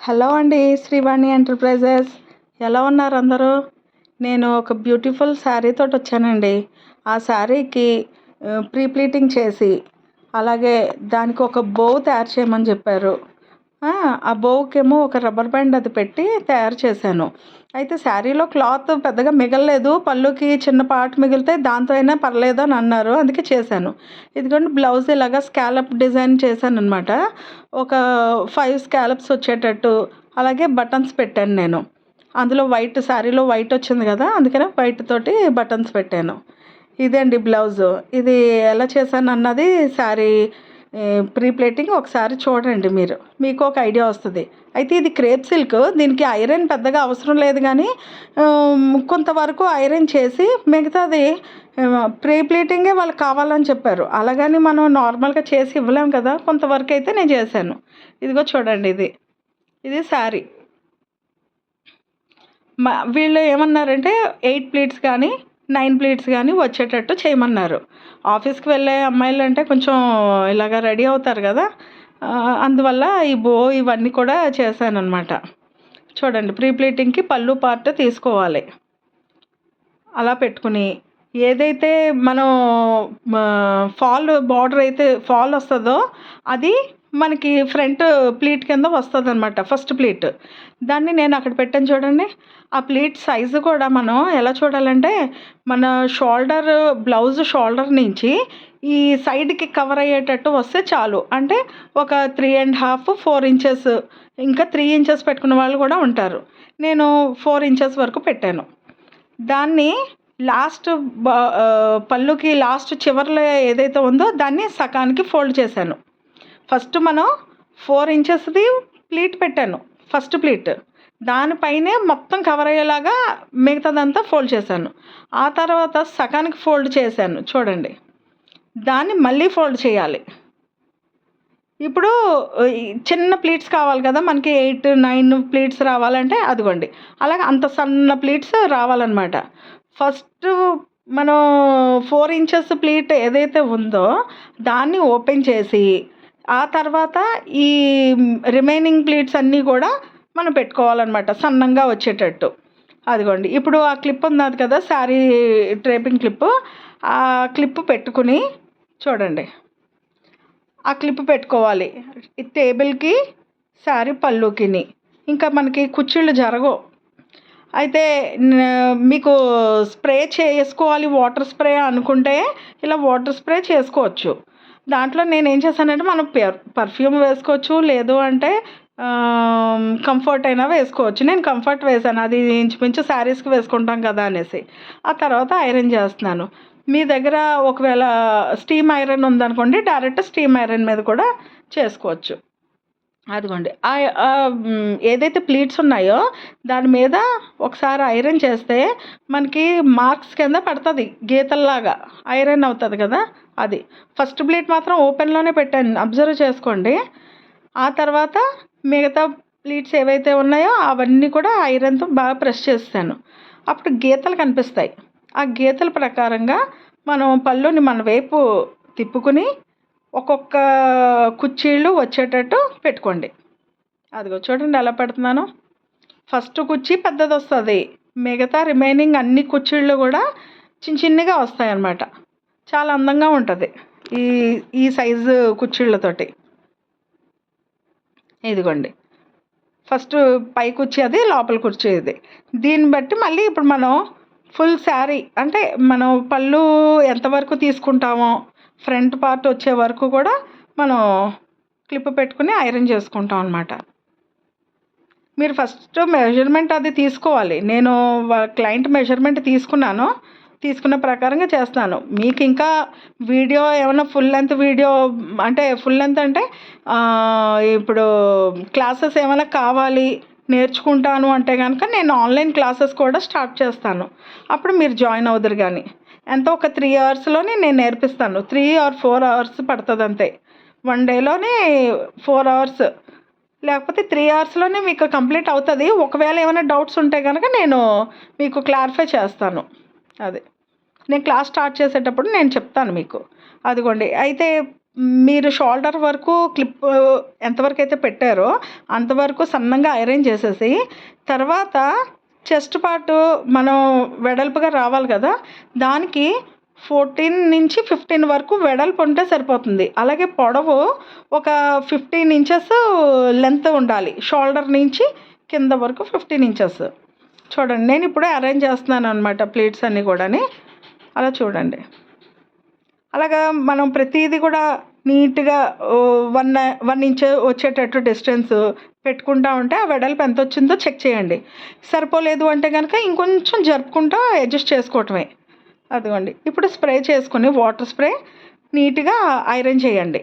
Hello అండి, Srivani enterprises. ఎలా ఉన్నారు అందరూ? నేను ఒక బ్యూటిఫుల్ శారీ తోటి వచ్చానండి. ఆ శారీకి ప్రీ ప్లీటింగ్ చేసి, అలాగే దానికి ఒక బో తయారు చేయమని చెప్పారు. ఆ బోకేమో ఒక రబ్బర్ బ్యాండ్ అది పెట్టి తయారు చేశాను. అయితే శారీలో క్లాత్ పెద్దగా మిగలలేదు, పళ్ళుకి చిన్న పార్ట్ మిగిలితే దాంతో అయినా పర్లేదు అని అన్నారు, అందుకే చేశాను. ఇదిగోండి బ్లౌజ్ ఇలాగా స్కాలప్ డిజైన్ చేశాను అనమాట. ఒక 5 స్కాలప్స్ వచ్చేటట్టు, అలాగే బటన్స్ పెట్టాను నేను. అందులో వైట్, శారీలో వైట్ వచ్చింది కదా, అందుకనే వైట్ తోటి బటన్స్ పెట్టాను. ఇదండి బ్లౌజు. ఇది ఎలా చేశాను అన్నది శారీ ప్రీ ప్లేటింగ్ ఒకసారి చూడండి, మీకు ఒక ఐడియా వస్తుంది. అయితే ఇది క్రేప్ సిల్క్, దీనికి ఐరన్ పెద్దగా అవసరం లేదు, కానీ కొంతవరకు ఐరన్ చేసి మిగతాది ప్రీ ప్లేటింగే వాళ్ళకి కావాలని చెప్పారు. అలాగని మనం నార్మల్గా చేసి ఇవ్వలేం కదా, కొంతవరకు అయితే నేను చేశాను. ఇదిగో చూడండి, ఇది శారీ. వీళ్ళు ఏమన్నారంటే 8 ప్లీట్స్ కానీ 9 ప్లీట్స్ కానీ వచ్చేటట్టు చేయమన్నారు. ఆఫీస్కి వెళ్ళే అమ్మాయిలు అంటే కొంచెం ఇలాగ రెడీ అవుతారు కదా, అందువల్ల ఈ బో ఇవన్నీ కూడా చేశానన్నమాట. చూడండి, ప్రీ ప్లీటింగ్కి పళ్ళు పార్ట్ తీసుకోవాలి. అలా పెట్టుకుని ఏదైతే మనం ఫాల్ బార్డర్ అయితే ఫాల్ వస్తుందో అది మనకి ఫ్రంట్ ప్లీట్ కింద వస్తుంది అనమాట, ఫస్ట్ ప్లీట్. దాన్ని నేను అక్కడ పెట్టాను చూడండి. ఆ ప్లీట్ సైజు కూడా మనం ఎలా చూడాలంటే, మన బ్లౌజ్ షోల్డర్ నుంచి ఈ సైడ్కి కవర్ అయ్యేటట్టు వస్తే చాలు. అంటే ఒక 3.5 4 ఇంచెస్, ఇంకా 3 ఇంచెస్ పెట్టుకున్న వాళ్ళు కూడా ఉంటారు. నేను 4 ఇంచెస్ వరకు పెట్టాను. దాన్ని లాస్ట్ పళ్ళుకి లాస్ట్ చివర్లో ఏదైతే ఉందో దాన్ని సగానికి ఫోల్డ్ చేశాను. ఫస్ట్ మనం 4 ఇంచెస్ది ప్లీట్ పెట్టాను, ఫస్ట్ ప్లీట్. దానిపైనే మొత్తం కవర్ అయ్యేలాగా మిగతాదంతా ఫోల్డ్ చేశాను. ఆ తర్వాత సగానికి ఫోల్డ్ చేశాను చూడండి. దాన్ని మళ్ళీ ఫోల్డ్ చేయాలి. ఇప్పుడు చిన్న ప్లీట్స్ కావాలి కదా మనకి, 8 9 ప్లీట్స్ రావాలంటే అదిగోండి అలాగే అంత సన్న ప్లీట్స్ రావాలన్నమాట. ఫస్ట్ మనం 4 ఇంచెస్ ప్లీట్ ఏదైతే ఉందో దాన్ని ఓపెన్ చేసి, ఆ తర్వాత ఈ రిమైనింగ్ ప్లీట్స్ అన్నీ కూడా మనం పెట్టుకోవాలన్నమాట, సన్నంగా వచ్చేటట్టు. అదిగోండి, ఇప్పుడు ఆ క్లిప్ ఉన్నది కదా, శారీ డ్రేపింగ్ క్లిప్, ఆ క్లిప్ పెట్టుకుని చూడండి, ఆ క్లిప్ పెట్టుకోవాలి ఈ టేబుల్కి, శారీ పళ్ళుకిని. ఇంకా మనకి కుచ్చిళ్ళు జరగవు. అయితే మీకు స్ప్రే చేసుకోవాలి, వాటర్ స్ప్రే అనుకుంటే ఇలా వాటర్ స్ప్రే చేసుకోవచ్చు. దాంట్లో నేను ఏం చేశానంటే, మనం పర్ఫ్యూమ్ వేసుకోవచ్చు, లేదు అంటే కంఫర్ట్ అయినా వేసుకోవచ్చు. నేను కంఫర్ట్ వేసాను, అది ఇంచుమించు శారీస్కి వేసుకుంటాం కదా అనేసి. ఆ తర్వాత ఐరన్ చేస్తున్నాను. మీ దగ్గర ఒకవేళ స్టీమ్ ఐరన్ ఉందనుకోండి, డైరెక్ట్ స్టీమ్ ఐరన్ మీద కూడా చేసుకోవచ్చు. అదిగోండి, ఏదైతే ప్లీట్స్ ఉన్నాయో దాని మీద ఒకసారి ఐరన్ చేస్తే మనకి మార్క్స్ కింద పడుతుంది, గీతల్లాగా ఐరన్ అవుతుంది కదా అది. ఫస్ట్ ప్లీట్ మాత్రం ఓపెన్లోనే పెట్టాను, అబ్జర్వ్ చేసుకోండి. ఆ తర్వాత మిగతా ప్లీట్స్ ఏవైతే ఉన్నాయో అవన్నీ కూడా ఐరన్తో బాగా ప్రెస్ చేస్తాను. అప్పుడు గీతలు కనిపిస్తాయి. ఆ గీతల ప్రకారంగా మనం పళ్ళుని మన వైపు తిప్పుకుని ఒక్కొక్క కుచ్చీళ్ళు వచ్చేటట్టు పెట్టుకోండి. అదిగో చూడండి ఎలా పెడుతున్నాను. ఫస్ట్ కుర్చీ పెద్దది వస్తుంది, మిగతా రిమైనింగ్ అన్ని కుర్చీళ్ళు కూడా చిన్న చిన్నగా వస్తాయి అన్నమాట. చాలా అందంగా ఉంటుంది ఈ సైజు కుర్చీళ్ళతోటి. ఇదిగోండి, ఫస్ట్ పై కుర్చీ అది, లోపల కుర్చీ ఇది. దీన్ని బట్టి మళ్ళీ ఇప్పుడు మనం ఫుల్ శారీ అంటే మనం పళ్ళు ఎంతవరకు తీసుకుంటామో ఫ్రంట్ పార్ట్ వచ్చే వరకు కూడా మనం క్లిప్ పెట్టుకుని ఐరన్ చేసుకుంటాం అన్నమాట. మీరు ఫస్ట్ మెజర్మెంట్ అది తీసుకోవాలి. నేను క్లయింట్ మెజర్మెంట్ తీసుకున్న ప్రకారంగా చేస్తాను. మీకు ఇంకా వీడియో ఏమైనా ఫుల్ లెంత్ వీడియో అంటే, ఫుల్ లెంత్ అంటే ఇప్పుడు క్లాసెస్ ఏమైనా కావాలి, నేర్చుకుంటాను అంటే కనుక నేను ఆన్లైన్ క్లాసెస్ కూడా స్టార్ట్ చేస్తాను. అప్పుడు మీరు జాయిన్ అవుదురు. కానీ ఎంతో ఒక 3 అవర్స్లోనే నేను నేర్పిస్తాను. 3 or 4 అవర్స్ పడుతుంది అంతే. 1 డేలోనే 4 అవర్స్, లేకపోతే 3 అవర్స్లోనే మీకు కంప్లీట్ అవుతుంది. ఒకవేళ ఏమైనా డౌట్స్ ఉంటే కనుక నేను మీకు క్లారిఫై చేస్తాను. అది నేను క్లాస్ స్టార్ట్ చేసేటప్పుడు నేను చెప్తాను మీకు. అదిగోండి, అయితే మీరు షోల్డర్ వరకు క్లిప్ ఎంతవరకు అయితే పెట్టారో అంతవరకు సన్నంగా ఐరన్ చేసేసి, తర్వాత చెస్ట్ పార్ట్ మనం వెడల్పుగా రావాలి కదా, దానికి 14-15 వరకు వెడల్పు ఉంటే సరిపోతుంది. అలాగే పొడవు ఒక 15 ఇంచెస్ లెంత్ ఉండాలి. షోల్డర్ నుంచి కింద వరకు 15 ఇంచెస్. చూడండి, నేను ఇప్పుడే అరేంజ్ చేస్తున్నాను అనమాట ప్లేట్స్ అన్నీ కూడాని. అలా చూడండి. అలాగా మనం ప్రతిదీ కూడా నీట్గా 1 ఇంచ్ వచ్చేటట్టు డిస్టెన్స్ పెట్టుకుంటా ఉంటే ఆ వెడల్పు ఎంత వచ్చిందో చెక్ చేయండి. సరిపోలేదు అంటే కనుక ఇంకొంచెం జరుపుకుంటూ అడ్జస్ట్ చేసుకోవటమే. అదిగోండి, ఇప్పుడు స్ప్రే చేసుకుని వాటర్ స్ప్రే నీట్గా ఐరన్ చేయండి.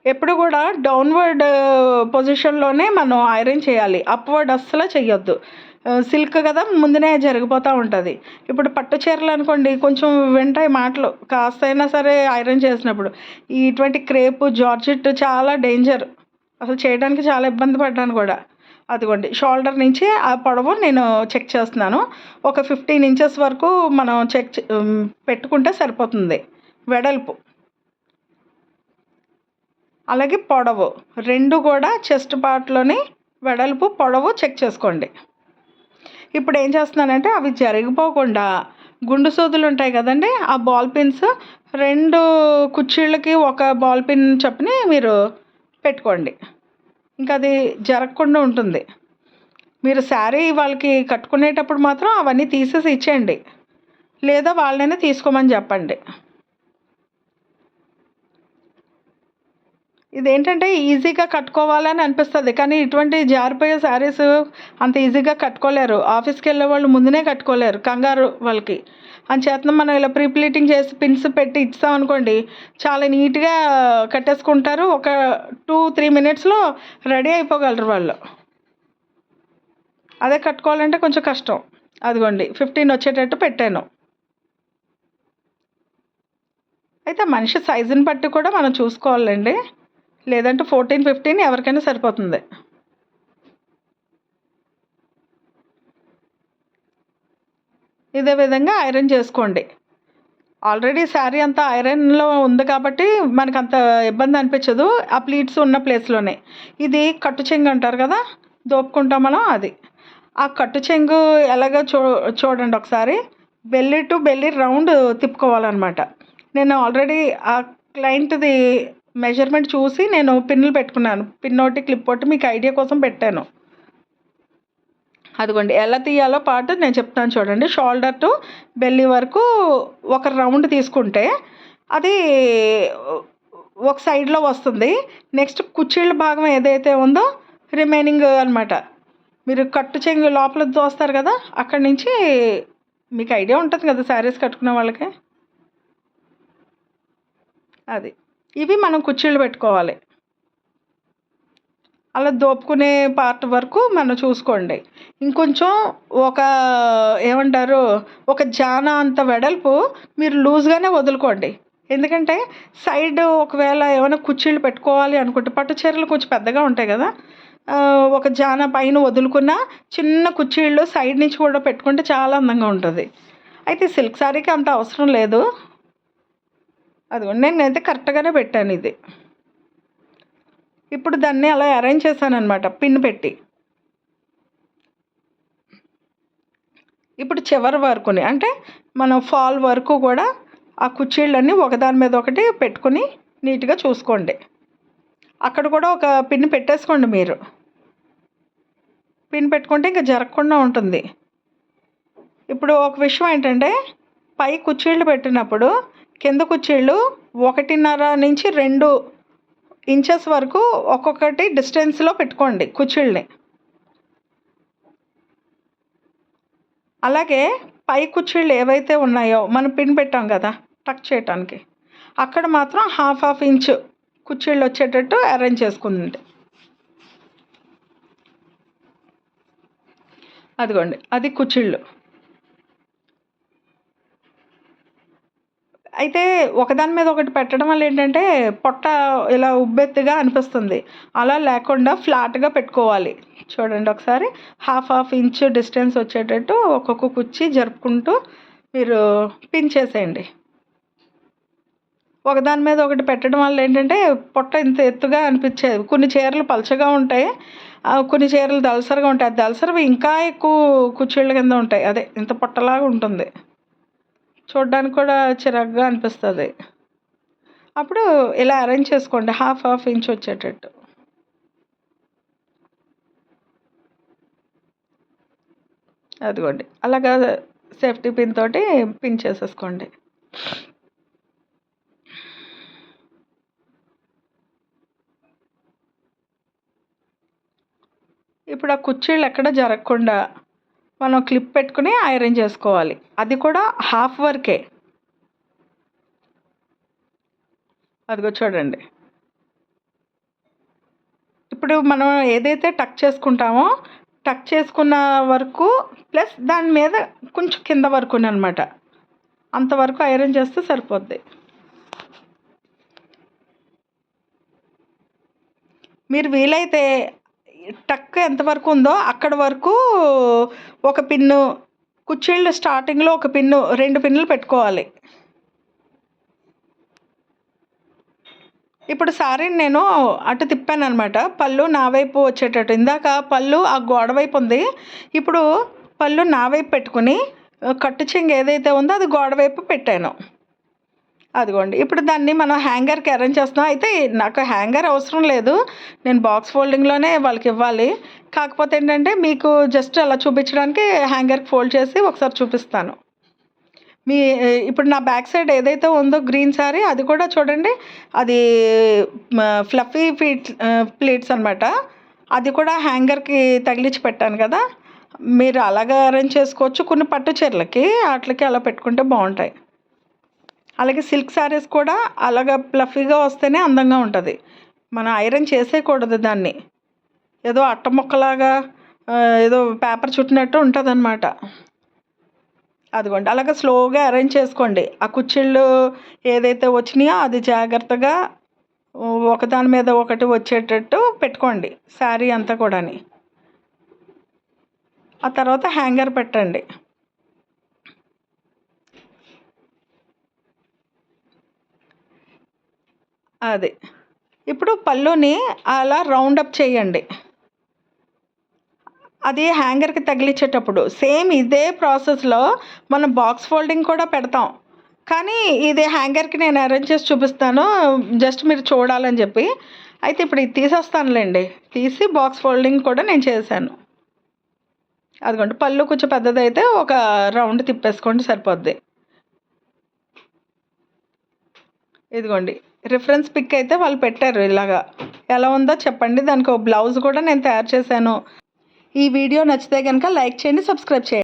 ఎప్పుడు కూడా డౌన్వర్డ్ పొజిషన్లోనే మనం ఐరన్ చేయాలి. అప్వర్డ్ అస్సలు చెయ్యొద్దు. సిల్క్ కదా, ముందునే జరిగిపోతూ ఉంటుంది. ఇప్పుడు పట్టు చీరలు అనుకోండి, కొంచెం వింటాయి మాటలు కాస్త అయినా సరే ఐరన్ చేసినప్పుడు. ఇటువంటి క్రేపు జార్జెట్ చాలా డేంజర్, అసలు చేయడానికి చాలా ఇబ్బంది పడ్డాను కూడా. అదిగోండి, షోల్డర్ నుంచి ఆ పొడవు నేను చెక్ చేస్తున్నాను. ఒక 15 ఇంచెస్ వరకు మనం పెట్టుకుంటే సరిపోతుంది వెడల్పు. అలాగే పొడవు 2 కూడా చెస్ట్ పార్ట్లోని వెడల్పు పొడవు చెక్ చేసుకోండి. ఇప్పుడు ఏం చేస్తున్నానంటే అవి జరిగిపోకుండా గుండు సూదులు ఉంటాయి కదండి, ఆ బాల్ పిన్స్ 2 కుర్చీళ్ళకి ఒక బాల్ పిన్ చొప్పున మీరు పెట్టుకోండి. ఇంకా అది జరగకుండా ఉంటుంది. మీరు శారీ వాళ్ళకి కట్టుకునేటప్పుడు మాత్రం అవన్నీ తీసేసి ఇచ్చేయండి, లేదా వాళ్ళనైనా తీసుకోమని చెప్పండి. ఇదేంటంటే ఈజీగా కట్టుకోవాలని అనిపిస్తుంది, కానీ ఇటువంటి జారిపోయే శారీస్ అంత ఈజీగా కట్టుకోలేరు. ఆఫీస్కి వెళ్ళే వాళ్ళు ముందునే కట్టుకోలేరు, కంగారు వాళ్ళకి. అంచేతన మనం ఇలా ప్రీప్లీటింగ్ చేసి పిన్స్ పెట్టి ఇస్తాం అనుకోండి, చాలా నీట్గా కట్టేసుకుంటారు. ఒక 2-3 మినిట్స్లో రెడీ అయిపోగలరు వాళ్ళు. అదే కట్టుకోవాలంటే కొంచెం కష్టం. అదిగోండి, 15 వచ్చేటట్టు పెట్టాను. అయితే మనిషి సైజుని బట్టి కూడా మనం చూసుకోవాలండి, లేదంటే 14-15 ఎవరికైనా సరిపోతుంది. ఇదే విధంగా ఐరన్ చేసుకోండి. ఆల్రెడీ శారీ అంతా ఐరన్లో ఉంది కాబట్టి మనకు అంత ఇబ్బంది అనిపించదు, ఆ ప్లీట్స్ ఉన్న ప్లేస్లోనే. ఇది కట్టు చెంగు అంటారు కదా, దోపుకుంటాం మనం, అది. ఆ కట్టు చెంగు ఎలాగో చూడండి ఒకసారి. బెల్లి టు బెల్లి రౌండ్ తిప్పుకోవాలన్నమాట. నేను ఆల్రెడీ ఆ క్లయింట్ది మెజర్మెంట్ చూసి నేను పిన్నులు పెట్టుకున్నాను. పిన్ ఒకటి క్లిప్ ఒకటి మీకు ఐడియా కోసం పెట్టాను. అదిగోండి, ఎలా తీయాలో పాటు నేను చెప్తాను చూడండి. షోల్డర్ టు బెల్లీ వరకు ఒక రౌండ్ తీసుకుంటే అది ఒక సైడ్లో వస్తుంది. నెక్స్ట్ కుర్చీళ్ళ భాగం ఏదైతే ఉందో రిమైనింగ్ అనమాట. మీరు కట్టు చెంగు లోపల దోస్తారు కదా, అక్కడి నుంచి మీకు ఐడియా ఉంటుంది కదా శారీస్ కట్టుకునే వాళ్ళకి. అది ఇవి మనం కుర్చీళ్ళు పెట్టుకోవాలి. అలా దోపుకునే పార్ట్ వరకు మనం చూసుకోండి. ఇంకొంచెం ఏమంటారు, ఒక జానా అంత వెడల్పు మీరు లూజ్గానే వదులుకోండి. ఎందుకంటే సైడ్ ఒకవేళ ఏమైనా కుర్చీళ్ళు పెట్టుకోవాలి అనుకుంటే, పట్టు చీరలు కొంచెం పెద్దగా ఉంటాయి కదా, ఒక జానా పైన వదులుకున్న చిన్న కుర్చీళ్ళు సైడ్ నుంచి కూడా పెట్టుకుంటే చాలా అందంగా ఉంటుంది. అయితే సిల్క్ శారీకి అంత అవసరం లేదు. అదిగోండి, నేనైతే కరెక్ట్గానే పెట్టాను ఇది. ఇప్పుడు దాన్ని అలా అరేంజ్ చేశాను అనమాట పిన్ పెట్టి. ఇప్పుడు చివరి వరకుని అంటే మనం ఫాల్ వరకు కూడా ఆ కుర్చీళ్ళన్నీ ఒకదాని మీద ఒకటి పెట్టుకుని నీట్గా చూసుకోండి. అక్కడ కూడా ఒక పిన్ పెట్టేసుకోండి. మీరు పిన్ పెట్టుకుంటే ఇంకా జరగకుండా ఉంటుంది. ఇప్పుడు ఒక విషయం ఏంటంటే, పై కుర్చీళ్ళు పెట్టినప్పుడు కింద కుర్చీళ్ళు 1.5 నుంచి 2 ఇంచెస్ వరకు ఒక్కొక్కటి డిస్టెన్స్లో పెట్టుకోండి కుర్చీళ్ళని. అలాగే పై కుర్చీళ్ళు ఏవైతే ఉన్నాయో మనం పిన్ పెట్టాం కదా టక్ చేయటానికి, అక్కడ మాత్రం 1/2 ఇంచ్ కుర్చీళ్ళు వచ్చేటట్టు అరేంజ్ చేసుకుంది. అదిగోండి, అది కుర్చీళ్ళు. అయితే ఒకదాని మీద ఒకటి పెట్టడం వల్ల ఏంటంటే పొట్ట ఇలా ఉబ్బెత్తుగా అనిపిస్తుంది. అలా లేకుండా ఫ్లాట్గా పెట్టుకోవాలి. చూడండి ఒకసారి, 1/2 ఇంచ్ డిస్టెన్స్ వచ్చేటట్టు ఒక్కొక్క కుర్చీ జరుపుకుంటూ మీరు పిన్ చేసేయండి. ఒకదాని మీద ఒకటి పెట్టడం వల్ల ఏంటంటే పొట్ట ఇంత ఎత్తుగా అనిపించేది. కొన్ని చీరలు పలచగా ఉంటాయి, కొన్ని చీరలు దళసరిగా ఉంటాయి. అది దళసరివి ఇంకా ఎక్కువ కుచ్చిళ్ళ కింద ఉంటాయి. అదే ఇంత పొట్టలాగా ఉంటుంది, చూడడానికి కూడా చిరాకుగా అనిపిస్తుంది. అప్పుడు ఇలా అరేంజ్ చేసుకోండి, హాఫ్ ఇంచ్ వచ్చేటట్టు. అదిగోండి అలాగా సేఫ్టీ పిన్ తోటి పిన్ చేసేసుకోండి. ఇప్పుడు ఆ కుర్చీలు ఎక్కడ జరగకుండా మనం క్లిప్ పెట్టుకుని ఐరన్ చేసుకోవాలి. అది కూడా హాఫ్ వరకే. అదిగో చూడండి, ఇప్పుడు మనం ఏదైతే టక్ చేసుకుంటామో టక్ చేసుకున్న వరకు ప్లస్ దాని మీద కొంచెం కింద వరకు అనమాట, అంతవరకు ఐరన్ చేస్తే సరిపోద్ది. మీరు వీలైతే టక్ ఎంతవరకు ఉందో అక్కడ వరకు ఒక పిన్ను, కుర్చీళ్ళు స్టార్టింగ్లో ఒక పిన్ను, 2 పిన్నులు పెట్టుకోవాలి. ఇప్పుడు సారీని నేను అటు తిప్పాను అనమాట, పళ్ళు నా వైపు వచ్చేటట్టు. ఇందాక పళ్ళు ఆ గోడ వైపు ఉంది, ఇప్పుడు పళ్ళు నా వైపు పెట్టుకుని కట్టు చెంగు ఏదైతే ఉందో అది గోడ వైపు పెట్టాను. అదిగోండి, ఇప్పుడు దాన్ని మనం హ్యాంగర్కి అరేంజ్ చేస్తున్నాం. అయితే నాకు హ్యాంగర్ అవసరం లేదు, నేను బాక్స్ ఫోల్డింగ్లోనే వాళ్ళకి ఇవ్వాలి. కాకపోతే ఏంటంటే మీకు జస్ట్ అలా చూపించడానికి హ్యాంగర్కి ఫోల్డ్ చేసి ఒకసారి చూపిస్తాను. ఇప్పుడు నా బ్యాక్ సైడ్ ఏదైతే ఉందో గ్రీన్ శారీ, అది కూడా చూడండి, అది ఫ్లఫీ ప్లీట్స్ అనమాట. అది కూడా హ్యాంగర్కి తగిలించి పెట్టాను కదా, మీరు అలాగా అరేంజ్ చేసుకోవచ్చు. కొన్ని పట్టు చీరలకి వాటికి అలా పెట్టుకుంటే బాగుంటాయి. అలాగే సిల్క్ శారీస్ కూడా అలాగా ఫ్లఫీగా వస్తేనే అందంగా ఉంటుంది. మనం ఐరన్ చేసేయకూడదు దాన్ని, ఏదో అట్ట ముక్కలాగా ఏదో పేపర్ చుట్టినట్టు ఉంటుంది అనమాట. అదిగోండి అలాగే స్లోగా అరేంజ్ చేసుకోండి. ఆ కుచ్చిళ్ళు ఏదైతే వచ్చినాయో అది జాగ్రత్తగా ఒకదాని మీద ఒకటి వచ్చేటట్టు పెట్టుకోండి శారీ అంతా కూడాని. ఆ తర్వాత హ్యాంగర్ పెట్టండి. అది ఇప్పుడు పళ్ళుని అలా రౌండప్ చేయండి. అది హ్యాంగర్కి తగిలించేటప్పుడు సేమ్ ఇదే ప్రాసెస్లో మనం బాక్స్ ఫోల్డింగ్ కూడా పెడతాం, కానీ ఇది హ్యాంగర్కి నేను అరేంజ్ చేసి చూపిస్తాను, జస్ట్ మీరు చూడాలని చెప్పి. అయితే ఇప్పుడు ఇది తీసేస్తానులేండి, తీసి బాక్స్ ఫోల్డింగ్ కూడా నేను చేశాను. అదిగోండి, పళ్ళు కొంచెం పెద్దదైతే ఒక రౌండ్ తిప్పేసుకోండి సరిపోద్ది. ఇదిగోండి, రిఫరెన్స్ పిక్ అయితే వాళ్ళు పెట్టారు, ఇలాగా ఎలా ఉందో చెప్పండి. దానికి ఒక బ్లౌజ్ కూడా నేను తయారు చేశాను. ఈ వీడియో నచ్చితే కనుక లైక్ చేయండి, సబ్స్క్రైబ్ చేయండి.